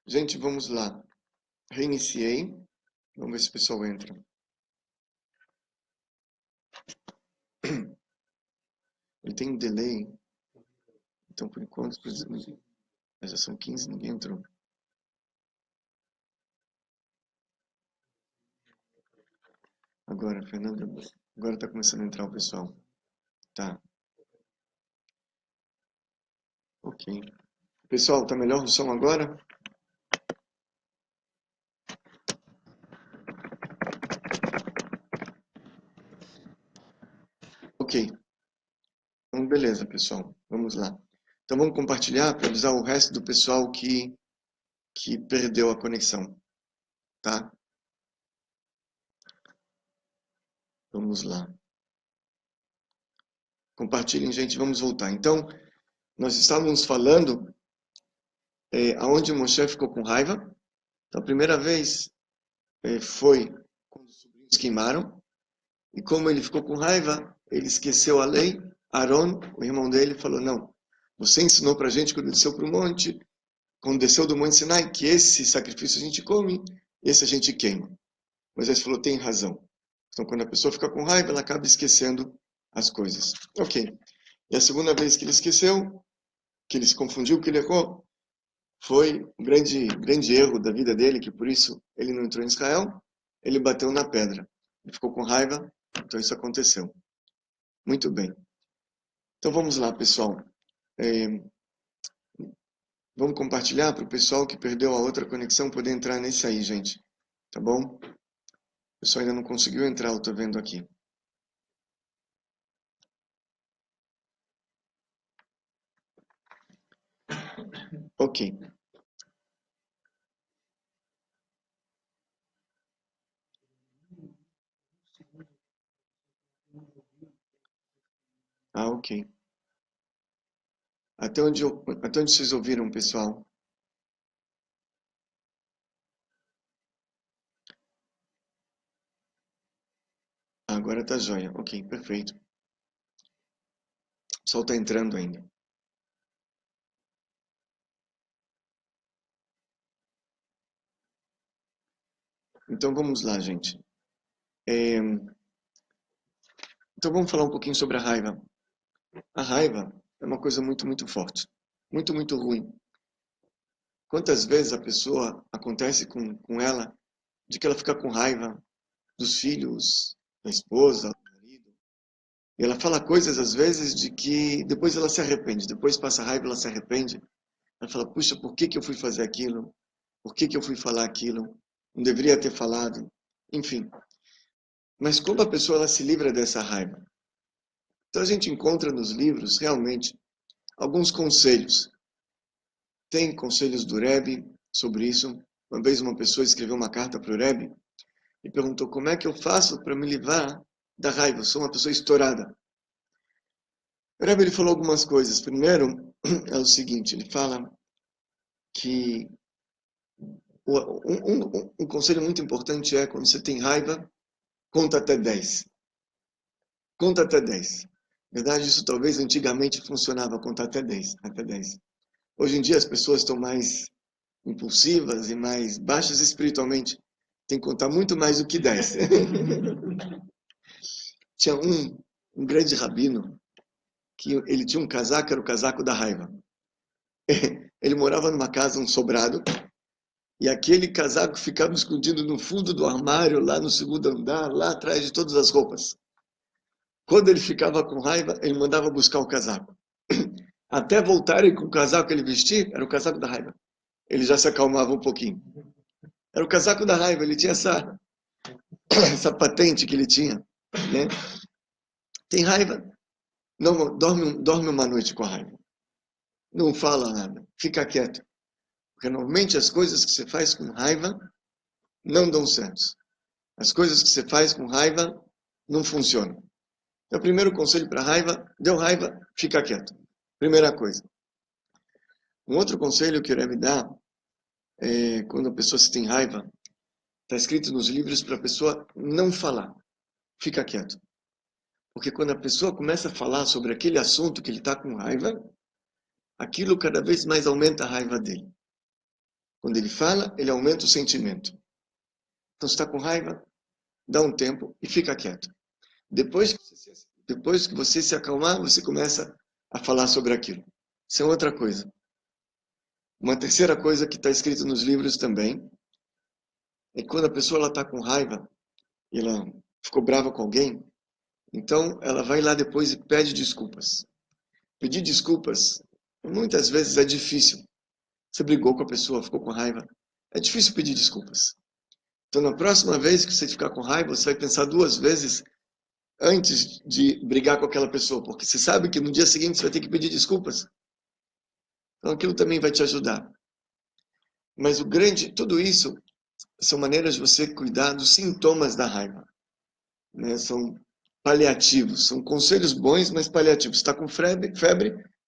Gente, vamos lá. Reiniciei. Vamos ver se o pessoal entra. Ele tem um delay. Então, por enquanto, já são 15, ninguém entrou. Agora, Fernanda, agora está começando a entrar o pessoal. Tá. Ok. Pessoal, tá melhor o som agora? Ok. Então, beleza, pessoal. Vamos lá. Então, vamos compartilhar para avisar o resto do pessoal que perdeu a conexão. Tá? Vamos lá. Compartilhem, gente. Vamos voltar. Então, nós estávamos falando aonde Moshe ficou com raiva. Então, a primeira vez foi quando os sobrinhos queimaram. E como ele ficou com raiva, ele esqueceu a lei. Aaron, o irmão dele, falou, não, você ensinou para a gente quando desceu para o monte, quando desceu do Monte Sinai, que esse sacrifício a gente come, esse a gente queima. Moisés falou, tem razão. Então, quando a pessoa fica com raiva, ela acaba esquecendo as coisas. Ok. E a segunda vez que ele esqueceu, que ele se confundiu, que ele errou, foi um grande erro da vida dele, que por isso ele não entrou em Israel, ele bateu na pedra. Ele ficou com raiva, então isso aconteceu. Muito bem. Então vamos lá, pessoal. Vamos compartilhar para o pessoal que perdeu a outra conexão poder entrar nesse aí, gente. Tá bom? O pessoal ainda não conseguiu entrar, eu tô vendo aqui. Ok. Ah, ok. Até onde vocês ouviram, pessoal? Agora tá jóia. Ok, perfeito. O pessoal tá entrando ainda. Então vamos lá, gente. Então vamos falar um pouquinho sobre a raiva. A raiva é uma coisa muito forte. Muito ruim. Quantas vezes a pessoa acontece com ela de que ela fica com raiva dos filhos, da esposa, do marido. E ela fala coisas às vezes de que depois ela se arrepende. Depois passa raiva, ela se arrepende. Ela fala, puxa, por que eu fui fazer aquilo? Por que eu fui falar aquilo? Não deveria ter falado. Enfim. Mas como a pessoa ela se livra dessa raiva? Então a gente encontra nos livros realmente alguns conselhos. Tem conselhos do Rebbe sobre isso. Uma vez uma pessoa escreveu uma carta para o Rebbe e perguntou como é que eu faço para me livrar da raiva. Eu sou uma pessoa estourada. O Rebbe ele falou algumas coisas. Primeiro é o seguinte, ele fala que um conselho muito importante é quando você tem raiva, conta até 10. Conta até 10. Na verdade, isso talvez antigamente funcionava, contar até 10. Até 10. Hoje em dia as pessoas estão mais impulsivas e mais baixas espiritualmente. Tem que contar muito mais do que 10. Tinha um grande rabino que ele tinha um casaco, era o casaco da raiva. Ele morava numa casa, um sobrado, e aquele casaco ficava escondido no fundo do armário, lá no segundo andar, lá atrás de todas as roupas. Quando ele ficava com raiva, ele mandava buscar o casaco. Até voltarem com o casaco que ele vestia, era o casaco da raiva. Ele já se acalmava um pouquinho. Era o casaco da raiva, ele tinha essa patente que ele tinha. Né? Tem raiva, não dorme uma noite com a raiva. Não fala nada, fica quieto. Porque normalmente as coisas que você faz com raiva não dão certo. As coisas que você faz com raiva não funcionam. Então, o primeiro conselho para raiva, deu raiva, fica quieto. Primeira coisa. Um outro conselho que eu queria me dar é quando a pessoa se tem raiva, está escrito nos livros para a pessoa não falar. Fica quieto. Porque quando a pessoa começa a falar sobre aquele assunto que ele está com raiva, aquilo cada vez mais aumenta a raiva dele. Quando ele fala, ele aumenta o sentimento. Então, se está com raiva, dá um tempo e fica quieto. Depois que você se acalmar, você começa a falar sobre aquilo. Isso é outra coisa. Uma terceira coisa que está escrito nos livros também é que quando a pessoa está com raiva e ela ficou brava com alguém, então ela vai lá depois e pede desculpas. Pedir desculpas, muitas vezes é difícil. Você brigou com a pessoa, ficou com raiva. É difícil pedir desculpas. Então, na próxima vez que você ficar com raiva, você vai pensar duas vezes antes de brigar com aquela pessoa, porque você sabe que no dia seguinte você vai ter que pedir desculpas. Então, aquilo também vai te ajudar. Mas tudo isso são maneiras de você cuidar dos sintomas da raiva, né? São paliativos, são conselhos bons, mas paliativos. Você está com febre,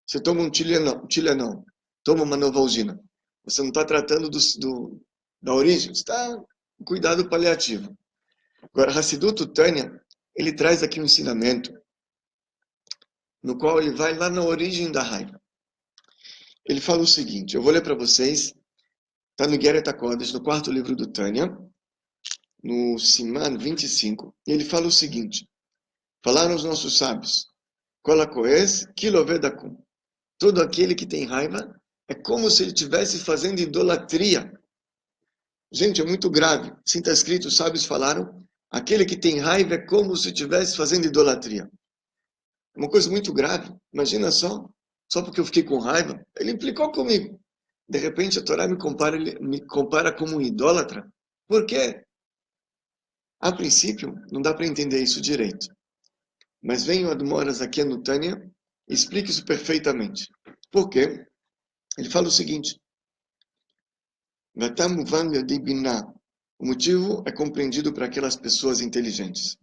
você toma um Tilenol, toma uma Novalgina. Você não está tratando da origem, você está com cuidado paliativo. Agora, Hassidut Tânia, ele traz aqui um ensinamento no qual ele vai lá na origem da raiva. Ele fala o seguinte, eu vou ler para vocês, está no Geret HaKodesh, no quarto livro do Tânia, no Siman 25, e ele fala o seguinte, falaram os nossos sábios, Kol HaKoes, Kilo Vedakum. Todo aquele que tem raiva é como se ele estivesse fazendo idolatria. Gente, é muito grave. Assim está escrito, os sábios falaram, aquele que tem raiva é como se estivesse fazendo idolatria. É uma coisa muito grave. Imagina só porque eu fiquei com raiva, ele implicou comigo. De repente a Torá me compara como um idólatra. Por quê? A princípio, não dá para entender isso direito. Mas vem o Admoras aqui no Tânia e explica isso perfeitamente. Por quê? Ele fala o seguinte, o motivo é compreendido para aquelas pessoas inteligentes.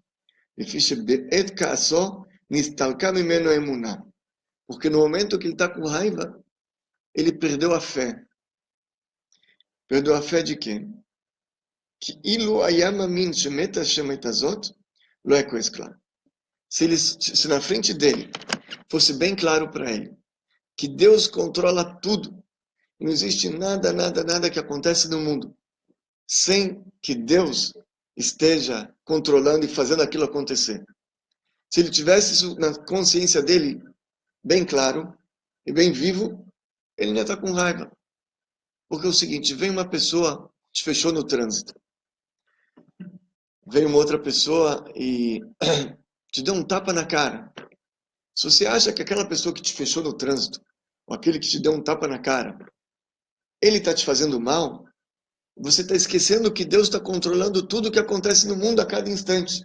Porque no momento que ele está com raiva, ele perdeu a fé. Perdeu a fé de quê? Que ilu ayamamin shemeta shemetazot lo é coisa clara. Se na frente dele fosse bem claro para ele que Deus controla tudo, não existe nada que acontece no mundo sem que Deus esteja controlando e fazendo aquilo acontecer. Se ele tivesse isso na consciência dele bem claro e bem vivo, ele não ia estar com raiva. Porque é o seguinte, vem uma pessoa, te fechou no trânsito. Vem uma outra pessoa e te deu um tapa na cara. Se você acha que aquela pessoa que te fechou no trânsito, ou aquele que te deu um tapa na cara, ele está te fazendo mal, você está esquecendo que Deus está controlando tudo o que acontece no mundo a cada instante.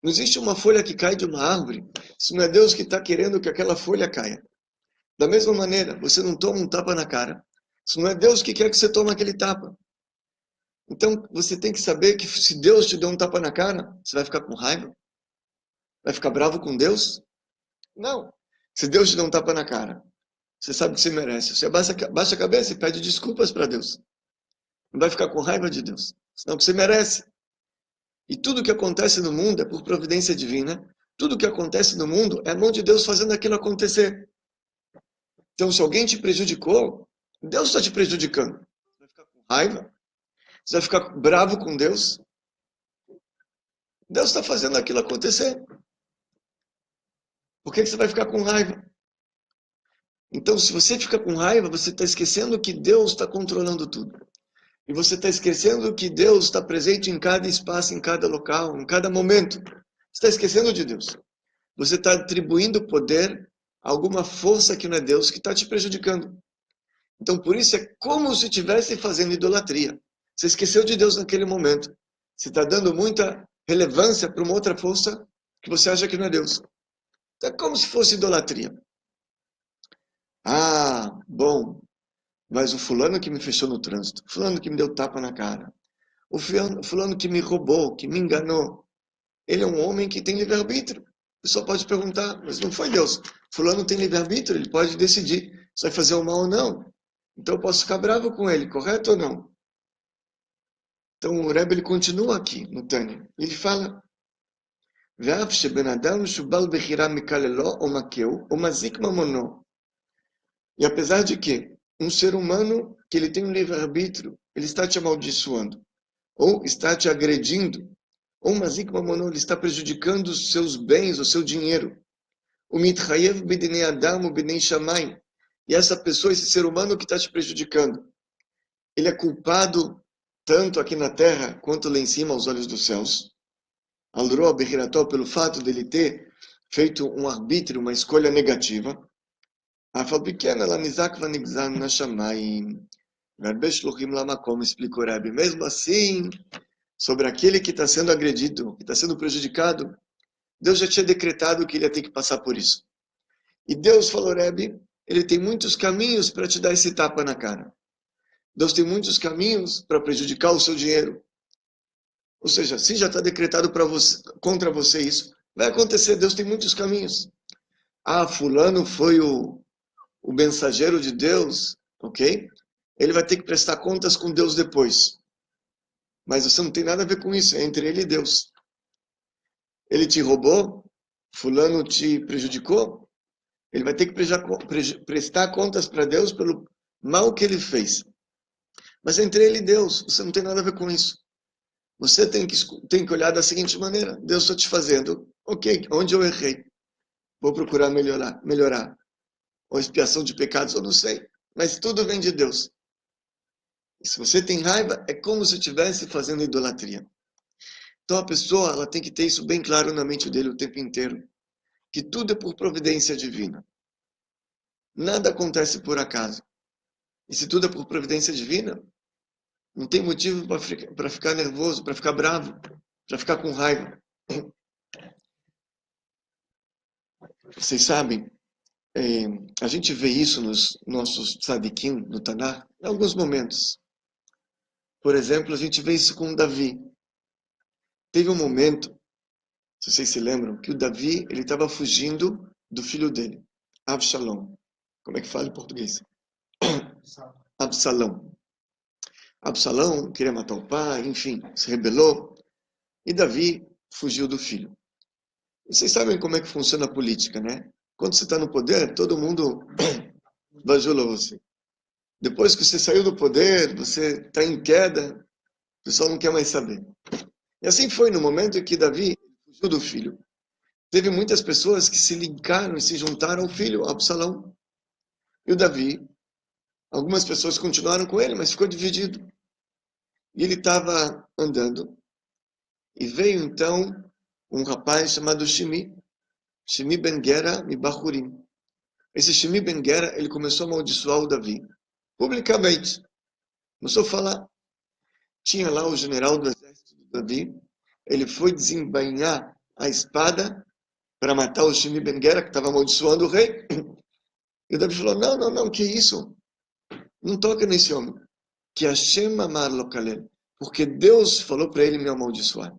Não existe uma folha que cai de uma árvore, se não é Deus que está querendo que aquela folha caia. Da mesma maneira, você não toma um tapa na cara, se não é Deus que quer que você tome aquele tapa. Então, você tem que saber que se Deus te deu um tapa na cara, você vai ficar com raiva? Vai ficar bravo com Deus? Não. Se Deus te deu um tapa na cara, você sabe que você merece. Você baixa a cabeça e pede desculpas para Deus. Não vai ficar com raiva de Deus, senão que você merece. E tudo que acontece no mundo é por providência divina. Tudo que acontece no mundo é a mão de Deus fazendo aquilo acontecer. Então, se alguém te prejudicou, Deus está te prejudicando. Você vai ficar com raiva? Você vai ficar bravo com Deus? Deus está fazendo aquilo acontecer. Por que você vai ficar com raiva? Então, se você fica com raiva, você está esquecendo que Deus está controlando tudo. E você está esquecendo que Deus está presente em cada espaço, em cada local, em cada momento. Você está esquecendo de Deus. Você está atribuindo poder a alguma força que não é Deus, que está te prejudicando. Então, por isso é como se estivesse fazendo idolatria. Você esqueceu de Deus naquele momento. Você está dando muita relevância para uma outra força que você acha que não é Deus. Então, é como se fosse idolatria. Ah, bom, mas o fulano que me fechou no trânsito, o fulano que me deu tapa na cara, o fulano que me roubou, que me enganou, ele é um homem que tem livre-arbítrio. A pessoa pode perguntar, mas não foi Deus. Fulano tem livre-arbítrio, ele pode decidir se vai fazer o mal ou não. Então eu posso ficar bravo com ele, correto ou não? Então o Rebbe ele continua aqui no Tânia. Ele fala, ואף שבן אדם משובח בחירה מקללו או מכהו או מזיק ממונו. E apesar de que um ser humano que ele tem um livre-arbítrio, ele está te amaldiçoando, ou está te agredindo, ou mazik mamono, ele está prejudicando os seus bens, o seu dinheiro. O mitchayev b'dinei adam u'b'dinei shamayim. E essa pessoa, esse ser humano que está te prejudicando, ele é culpado tanto aqui na terra quanto lá em cima aos olhos dos céus. Alroa behirató, pelo fato dele ter feito um arbítrio, uma escolha negativa. Afal pequena, lá nizak vanigzan na shamayim. Verbe shluchim lamakom, explicou Rebbe. Mesmo assim, sobre aquele que está sendo agredido, que está sendo prejudicado, Deus já tinha decretado que ele ia ter que passar por isso. E Deus falou, Rebbe, ele tem muitos caminhos para te dar esse tapa na cara. Deus tem muitos caminhos para prejudicar o seu dinheiro. Ou seja, se já está decretado para você, contra você isso, vai acontecer. Deus tem muitos caminhos. Ah, fulano foi o mensageiro de Deus, ok? Ele vai ter que prestar contas com Deus depois. Mas você não tem nada a ver com isso, é entre ele e Deus. Ele te roubou, fulano te prejudicou, ele vai ter que prestar contas para Deus pelo mal que ele fez. Mas é entre ele e Deus, você não tem nada a ver com isso. Você tem que olhar da seguinte maneira, Deus está te fazendo, ok, onde eu errei? Vou procurar melhorar. Ou expiação de pecados, eu não sei. Mas tudo vem de Deus. E se você tem raiva, é como se estivesse fazendo idolatria. Então a pessoa ela tem que ter isso bem claro na mente dele o tempo inteiro. Que tudo é por providência divina. Nada acontece por acaso. E se tudo é por providência divina, não tem motivo para ficar nervoso, para ficar bravo, para ficar com raiva. Vocês sabem, a gente vê isso nos nossos tzadikim, no Tanakh, em alguns momentos. Por exemplo, a gente vê isso com Davi. Teve um momento, se vocês se lembram, que o Davi ele estava fugindo do filho dele, Absalão. Como é que fala em português? Absalão. Absalão queria matar o pai, enfim, se rebelou. E Davi fugiu do filho. E vocês sabem como é que funciona a política, né? Quando você está no poder, todo mundo bajula você. Depois que você saiu do poder, você está em queda, o pessoal não quer mais saber. E assim foi no momento em que Davi fugiu do filho. Teve muitas pessoas que se ligaram e se juntaram ao filho, Absalão. E o Davi, algumas pessoas continuaram com ele, mas ficou dividido. E ele estava andando. E veio então um rapaz chamado Shimi Ben Gera Mibachurim. Esse Shimi Ben Gera, ele começou a amaldiçoar o Davi, publicamente. Começou a falar. Tinha lá o general do exército do Davi, ele foi desembainhar a espada para matar o Shimi Ben Gera, que estava amaldiçoando o rei. E o Davi falou, não, que isso? Não toca nesse homem. Que Hashem amar lokalel. Porque Deus falou para ele me amaldiçoar.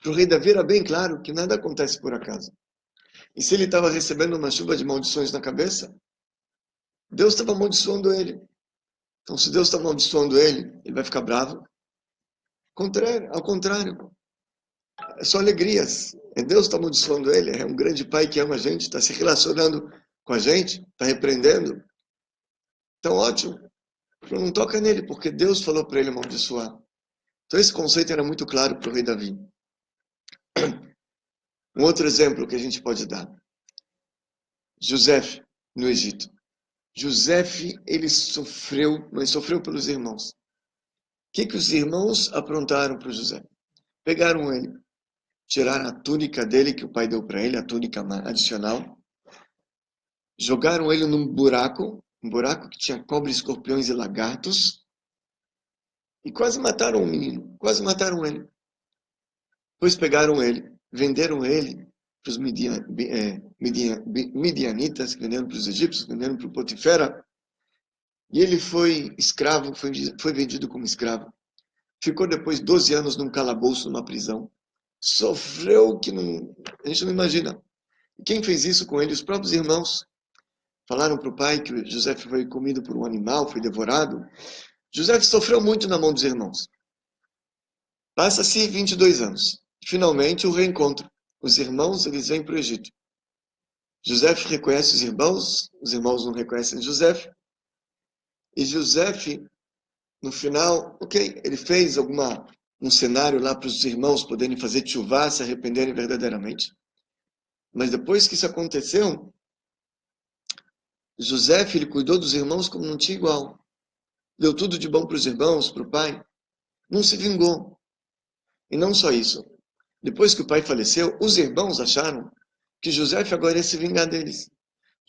Para o rei Davi era bem claro que nada acontece por acaso. E se ele estava recebendo uma chuva de maldições na cabeça, Deus estava amaldiçoando ele. Então, se Deus está amaldiçoando ele, ele vai ficar bravo? Ao contrário. É só alegrias. É Deus está amaldiçoando ele. É um grande pai que ama a gente, está se relacionando com a gente, está repreendendo. Então, ótimo. Não toca nele, porque Deus falou para ele amaldiçoar. Então, esse conceito era muito claro para o rei Davi. Um outro exemplo que a gente pode dar. José, no Egito. José, ele sofreu, mas sofreu pelos irmãos. O que os irmãos aprontaram para José? Pegaram ele, tiraram a túnica dele, que o pai deu para ele, a túnica adicional, jogaram ele num buraco, um buraco que tinha cobras, escorpiões e lagartos, e quase mataram o menino, quase mataram ele. Depois pegaram ele, venderam ele para os midianitas, que venderam para os egípcios, venderam para o Potifera, e ele foi escravo, foi vendido como escravo. Ficou depois 12 anos num calabouço, numa prisão. Sofreu que a gente não imagina. E quem fez isso com ele? Os próprios irmãos. Falaram para o pai que José foi comido por um animal, foi devorado. José sofreu muito na mão dos irmãos. Passa-se 22 anos. Finalmente o reencontro. Os irmãos, eles vêm para o Egito. José reconhece os irmãos não reconhecem José. E José, no final, ok, ele fez um cenário lá para os irmãos poderem fazer tchuvá, se arrependerem verdadeiramente. Mas depois que isso aconteceu, José, ele cuidou dos irmãos como não tinha igual. Deu tudo de bom para os irmãos, para o pai. Não se vingou. E não só isso. Depois que o pai faleceu, os irmãos acharam que José agora ia se vingar deles.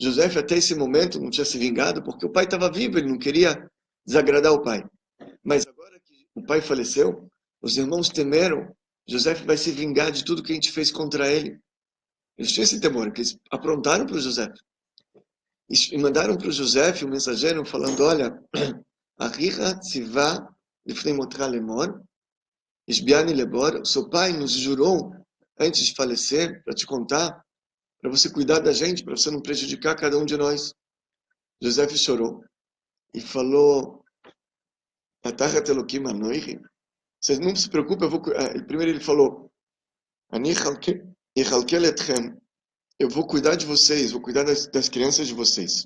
José até esse momento não tinha se vingado porque o pai estava vivo, ele não queria desagradar o pai. Mas agora que o pai faleceu, os irmãos temeram, José vai se vingar de tudo que a gente fez contra ele. Eles tinham esse temor, que eles aprontaram para o José. E mandaram para o José o mensageiro falando, olha, Arrira tzivá lifnei motra lemor, Ishbiani lebor, seu pai nos jurou antes de falecer, para te contar, para você cuidar da gente, para você não prejudicar cada um de nós. José chorou e falou, Atachat Elokim anoichi. Vocês não se preocupem, primeiro ele falou, Ani ichalkel etchem, eu vou cuidar de vocês, vou cuidar das crianças de vocês.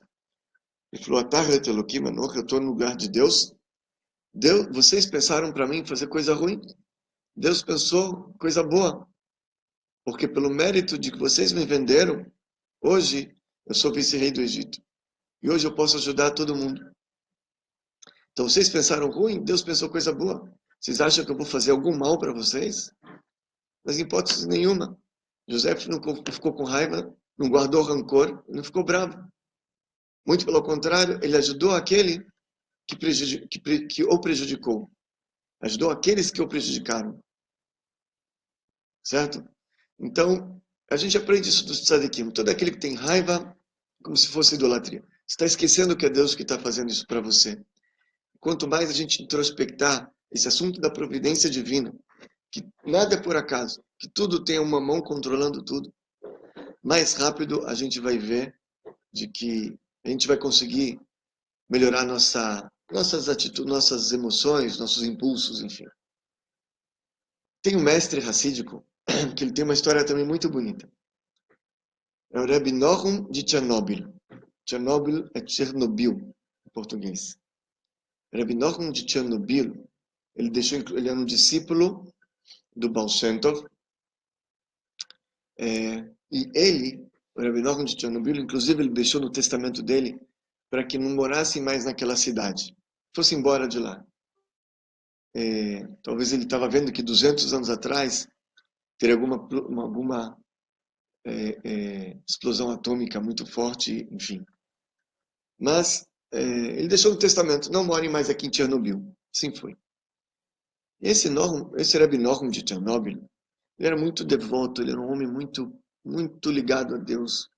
Ele falou, Atachat Elokim anoichi, eu estou no lugar de Deus. Vocês pensaram para mim fazer coisa ruim? Deus pensou coisa boa. Porque pelo mérito de que vocês me venderam, hoje eu sou vice-rei do Egito. E hoje eu posso ajudar todo mundo. Então vocês pensaram ruim, Deus pensou coisa boa. Vocês acham que eu vou fazer algum mal para vocês? Mas em hipótese nenhuma. José não ficou com raiva, não guardou rancor, não ficou bravo. Muito pelo contrário, ele ajudou aquele que o prejudicou. Ajudou aqueles que o prejudicaram. Certo? Então, a gente aprende isso dos tzadikim. Todo aquele que tem raiva, como se fosse idolatria. Você está esquecendo que é Deus que está fazendo isso para você. Quanto mais a gente introspectar esse assunto da providência divina, que nada é por acaso, que tudo tem uma mão controlando tudo, mais rápido a gente vai ver de que a gente vai conseguir melhorar nossas atitudes, nossas emoções, nossos impulsos, enfim. Tem um mestre racídico que ele tem uma história também muito bonita. É o Rebbe Nochum de Chernobyl. Chernobyl é Chernobyl, em português. Rebbe Nochum de Chernobyl, ele era um discípulo do Baal Shem Tov, e ele, o Rebbe Nochum de Chernobyl, inclusive ele deixou no testamento dele para que não morassem mais naquela cidade, fosse embora de lá. Talvez ele estava vendo que 200 anos atrás teria alguma explosão atômica muito forte, enfim. Mas ele deixou no testamento, não morem mais aqui em Chernobyl. Assim foi. Esse Rebbe Nochum de Chernobyl, ele era muito devoto, ele era um homem muito ligado a Deus,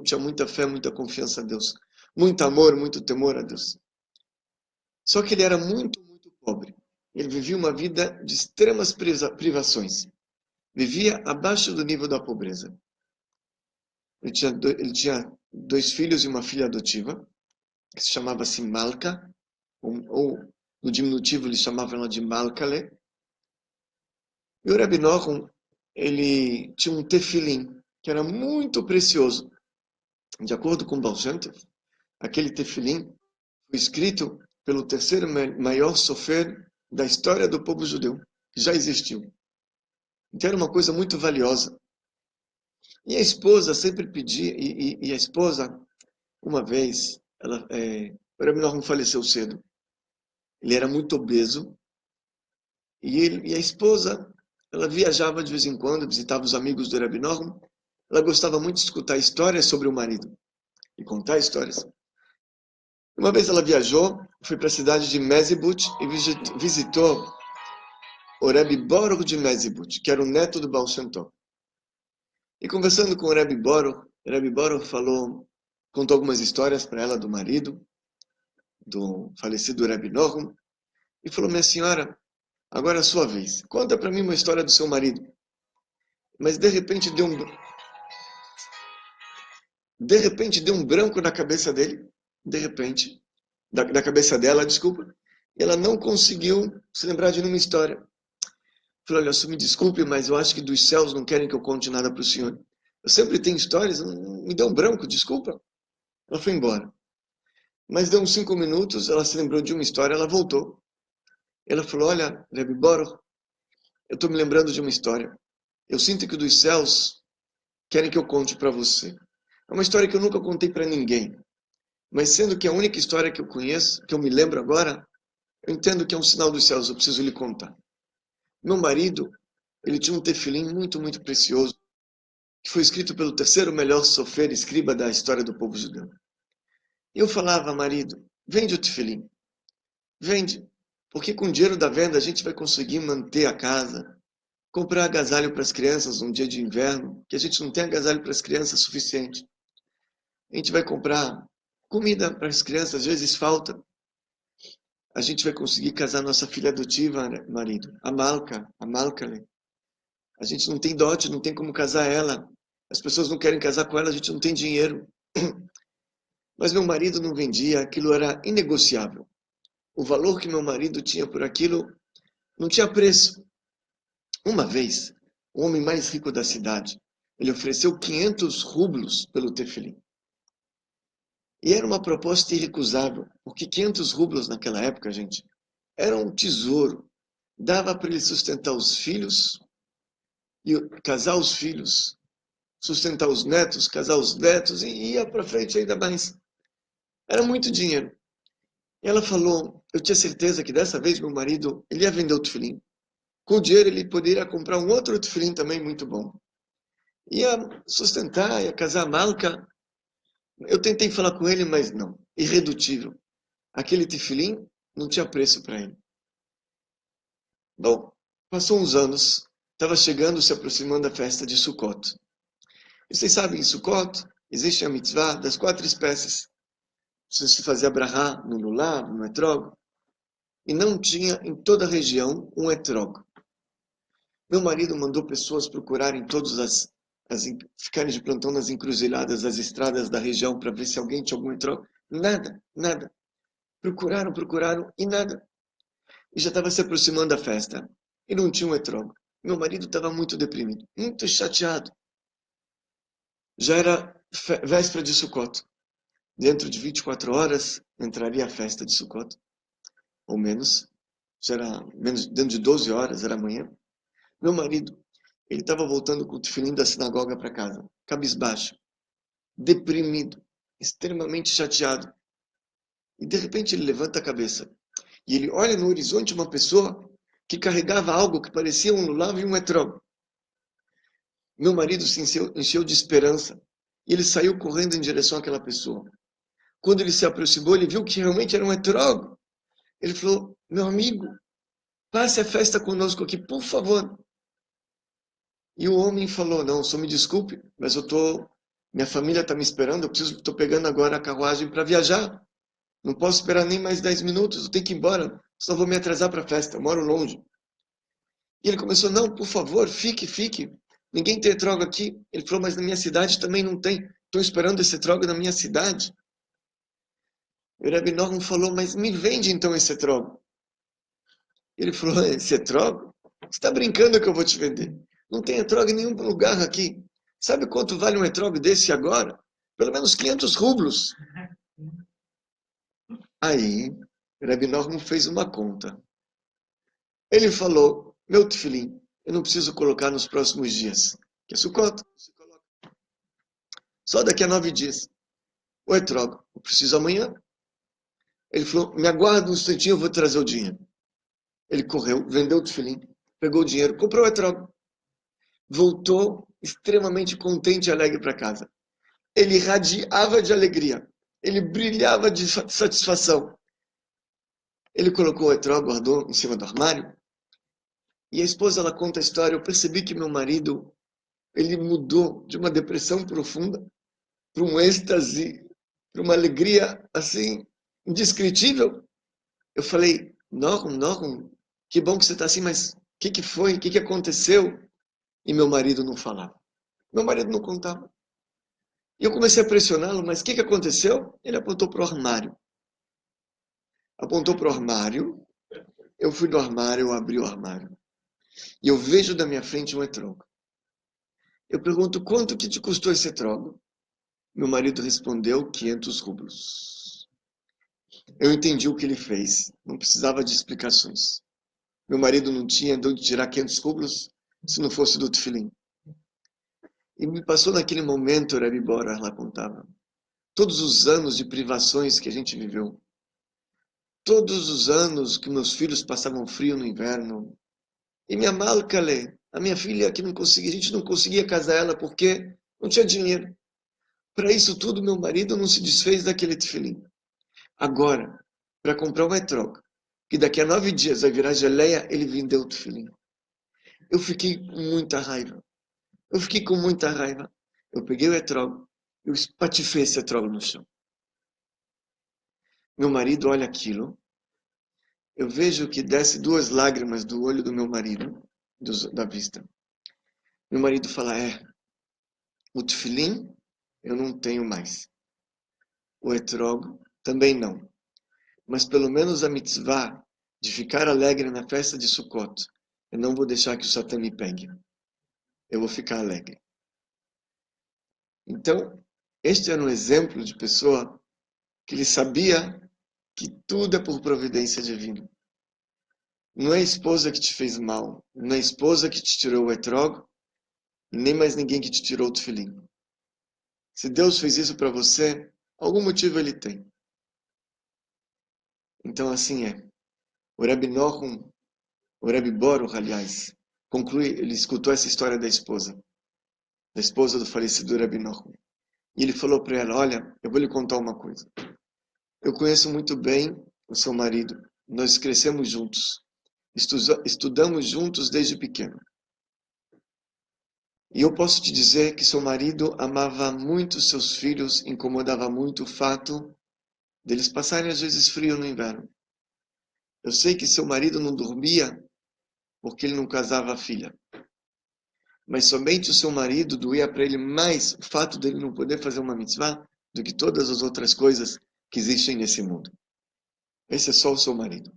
tinha muita fé, muita confiança a Deus, muito amor, muito temor a Deus. Só que ele era muito pobre. Ele vivia uma vida de extremas privações. Vivia abaixo do nível da pobreza. Ele tinha 2 filhos e uma filha adotiva, que se chamava-se Malka, ou no diminutivo eles chamavam ela de Malkale. E o Rebbe Nochum, ele tinha um tefilim, que era muito precioso. De acordo com Baal Shem Tov, aquele tefilim foi escrito pelo terceiro maior sofer da história do povo judeu, que já existiu. Então era uma coisa muito valiosa. E a esposa sempre pedia, e a esposa, uma vez, o Rebbe Nochum faleceu cedo. Ele era muito obeso, e a esposa, ela viajava de vez em quando, visitava os amigos do Rebbe Nochum. Ela gostava muito de escutar histórias sobre o marido e contar histórias. Uma vez ela viajou, foi para a cidade de Mezibut e visitou o Rebbe Boruch de Mezibut, que era o neto do Baal Shem Tov. E conversando com o Rebbe Boruch contou algumas histórias para ela do marido, do falecido Rebbe Nochum, e falou: minha senhora, agora é a sua vez. Conta para mim uma história do seu marido. Mas de repente deu um branco na cabeça dele, de repente, da cabeça dela, desculpa, e ela não conseguiu se lembrar de nenhuma história. Falei: olha, me desculpe, mas eu acho que dos céus não querem que eu conte nada para o senhor. Eu sempre tenho histórias, me deu um branco, desculpa. Ela foi embora. Mas deu uns 5 minutos, ela se lembrou de uma história, ela voltou. Ela falou, olha, Rebbe Baruch, eu estou me lembrando de uma história. Eu sinto que dos céus querem que eu conte para você. É uma história que eu nunca contei para ninguém. Mas sendo que é a única história que eu conheço, que eu me lembro agora, eu entendo que é um sinal dos céus, eu preciso lhe contar. Meu marido, ele tinha um tefilim muito, muito precioso, que foi escrito pelo terceiro melhor sofer escriba da história do povo judeu. E eu falava, marido, vende o tefilim, vende, porque com o dinheiro da venda a gente vai conseguir manter a casa, comprar agasalho para as crianças num dia de inverno, que a gente não tem agasalho para as crianças suficiente. A gente vai comprar comida para as crianças, às vezes falta. A gente vai conseguir casar nossa filha adotiva, marido, a Malkale. A gente não tem dote, não tem como casar ela. As pessoas não querem casar com ela, a gente não tem dinheiro. Mas meu marido não vendia, aquilo era inegociável. O valor que meu marido tinha por aquilo não tinha preço. Uma vez, o homem mais rico da cidade, ele ofereceu 500 rublos pelo tefilim. E era uma proposta irrecusável, porque 500 rublos naquela época, gente, era um tesouro. Dava para ele sustentar os filhos, e casar os filhos, sustentar os netos, casar os netos, e ia para frente ainda mais. Era muito dinheiro. E ela falou, eu tinha certeza que dessa vez meu marido, ele ia vender o tefilim. Com o dinheiro ele poderia comprar um outro tefilim também muito bom. Ia sustentar, ia casar a Malca. Eu tentei falar com ele, mas não. Irredutível. Aquele tefilim não tinha preço para ele. Bom, passou uns anos. Estava chegando, se aproximando da festa de Sukkot. E vocês sabem, em Sukkot existe a mitzvah das 4 espécies. Se fazia brahá no lulav, no etrog. E não tinha em toda a região um etrog. Meu marido mandou pessoas procurarem ficarem de plantão nas encruzilhadas das estradas da região para ver se alguém tinha algum etrog. Nada, nada. Procuraram e nada. E já estava se aproximando da festa. E não tinha um etrog. Meu marido estava muito deprimido, muito chateado. Já era véspera de Sukkot. Dentro de 24 horas entraria a festa de Sukkot. Ou menos. Já era dentro de 12 horas, era amanhã. Meu marido, ele estava voltando com o tefilim da sinagoga para casa, cabisbaixo, deprimido, extremamente chateado. E de repente ele levanta a cabeça e ele olha no horizonte uma pessoa que carregava algo que parecia um lulav e um etrog. Meu marido se encheu de esperança e ele saiu correndo em direção àquela pessoa. Quando ele se aproximou, ele viu que realmente era um etrog. Ele falou, meu amigo, passe a festa conosco aqui, por favor. E o homem falou, não, só me desculpe, mas minha família está me esperando, estou pegando agora a carruagem para viajar. Não posso esperar nem mais 10 minutos, eu tenho que ir embora, senão vou me atrasar para a festa, eu moro longe. E ele começou, não, por favor, fique. Ninguém tem etrog aqui. Ele falou, mas na minha cidade também não tem. Estou esperando esse etrog na minha cidade. E o Rebbe Norman falou, mas me vende então esse etrog. Ele falou, esse etrog? Você está brincando que eu vou te vender? Não tem etrog em nenhum lugar aqui. Sabe quanto vale um etrog desse agora? Pelo menos 500 rublos. Aí, Rebbe Norman fez uma conta. Ele falou, meu tefilim, eu não preciso colocar nos próximos dias. Que é Sukkot. Só daqui a 9 dias. O etrog, eu preciso amanhã. Ele falou, me aguarda um instantinho, eu vou trazer o dinheiro. Ele correu, vendeu o tefilim, pegou o dinheiro, comprou o etrog. Voltou extremamente contente e alegre para casa. Ele radiava de alegria. Ele brilhava de satisfação. Ele colocou o etrog, guardou em cima do armário. E a esposa, ela conta a história. Eu percebi que meu marido, ele mudou de uma depressão profunda para um êxtase, para uma alegria assim indescritível. Eu falei, Norm, que bom que você está assim, mas o que foi? O que aconteceu? E meu marido não falava. Meu marido não contava. E eu comecei a pressioná-lo, mas o que aconteceu? Ele apontou para o armário. Apontou para o armário. Eu fui no armário, eu abri o armário. E eu vejo da minha frente um etrog. Eu pergunto, quanto que te custou esse etrog? Meu marido respondeu, 500 rublos. Eu entendi o que ele fez. Não precisava de explicações. Meu marido não tinha de onde tirar 500 rublos se não fosse do tefilim. E me passou naquele momento, Rebbe Bora, ela contava, todos os anos de privações que a gente viveu. Todos os anos que meus filhos passavam frio no inverno. E minha Malkale, a minha filha que não conseguia, a gente não conseguia casar ela porque não tinha dinheiro. Para isso tudo, meu marido não se desfez daquele tefilim. Agora, para comprar um etrog, que daqui a 9 dias vai virar geleia, ele vendeu o tefilim. Eu fiquei com muita raiva. Eu fiquei com muita raiva. Eu peguei o etrog, eu espatifei esse etrog no chão. Meu marido olha aquilo, eu vejo que desce 2 lágrimas do olho do meu marido, da vista. Meu marido fala, o tefilim eu não tenho mais. O etrog também não. Mas pelo menos a mitzvah de ficar alegre na festa de Sukkot, eu não vou deixar que o Satã me pegue. Eu vou ficar alegre. Então, este era um exemplo de pessoa que ele sabia que tudo é por providência divina. Não é a esposa que te fez mal, não é a esposa que te tirou o etrog, nem mais ninguém que te tirou o tefilim. Se Deus fez isso para você, algum motivo ele tem. Então assim é. O Rebbe Nochum, o Rebbe Boruch, aliás, conclui, ele escutou essa história da esposa do falecido Rebbe Nochum. E ele falou para ela, olha, eu vou lhe contar uma coisa. Eu conheço muito bem o seu marido. Nós crescemos juntos. Estudamos juntos desde pequeno. E eu posso te dizer que seu marido amava muito seus filhos, incomodava muito o fato deles passarem às vezes frio no inverno. Eu sei que seu marido não dormia porque ele não casava a filha. Mas somente o seu marido doía para ele mais o fato dele não poder fazer uma mitzvah do que todas as outras coisas que existem nesse mundo. Esse é só o seu marido.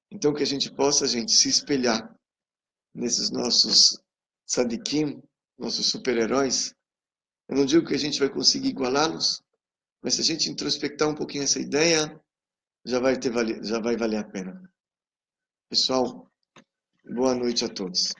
Então que a gente possa, gente, se espelhar nesses nossos tzadikim, nossos super-heróis. Eu não digo que a gente vai conseguir igualá-los, mas se a gente introspectar um pouquinho essa ideia, já vai valer a pena. Pessoal, boa noite a todos.